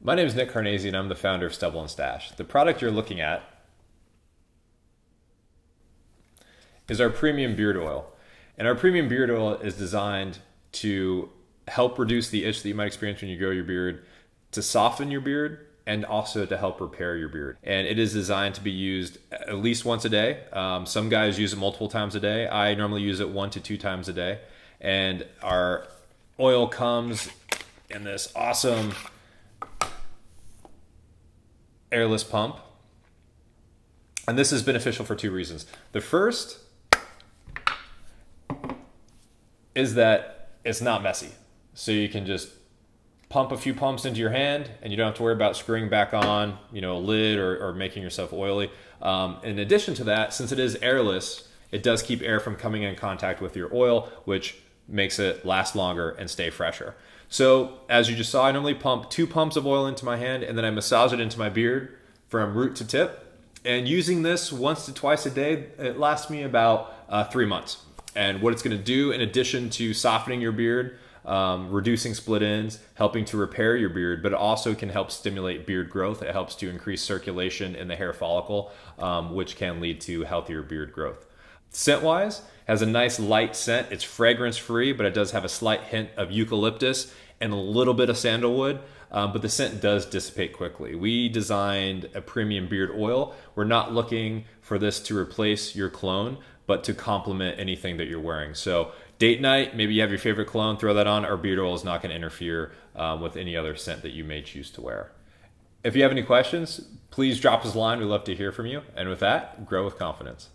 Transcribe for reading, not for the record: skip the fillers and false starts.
My name is Nick Carnesi and I'm the founder of Stubble and Stache. The product you're looking at is our premium beard oil. And our premium beard oil is designed to help reduce the itch that you might experience when you grow your beard, to soften your beard, and also to help repair your beard. And it is designed to be used at least once a day. Some guys use it multiple times a day. I normally use it 1 to 2 times a day. And our oil comes in this awesome airless pump. And this is beneficial for 2 reasons. The first is that it's not messy. So you can just pump a few pumps into your hand and you don't have to worry about screwing back on, a lid or making yourself oily. In addition to that, since it is airless, it does keep air from coming in contact with your oil, which makes it last longer and stay fresher. So as you just saw, I normally pump 2 pumps of oil into my hand and then I massage it into my beard from root to tip. And using this once to twice a day, it lasts me about 3 months. And what it's gonna do, in addition to softening your beard, reducing split ends, helping to repair your beard, but it also can help stimulate beard growth. It helps to increase circulation in the hair follicle, which can lead to healthier beard growth. Scent-wise, has a nice light scent. It's fragrance-free, but it does have a slight hint of eucalyptus and a little bit of sandalwood, but the scent does dissipate quickly. We designed a premium beard oil. We're not looking for this to replace your cologne, but to complement anything that you're wearing. So date night, maybe you have your favorite cologne, throw that on. Our beard oil is not gonna interfere with any other scent that you may choose to wear. If you have any questions, please drop us a line. We'd love to hear from you. And with that, grow with confidence.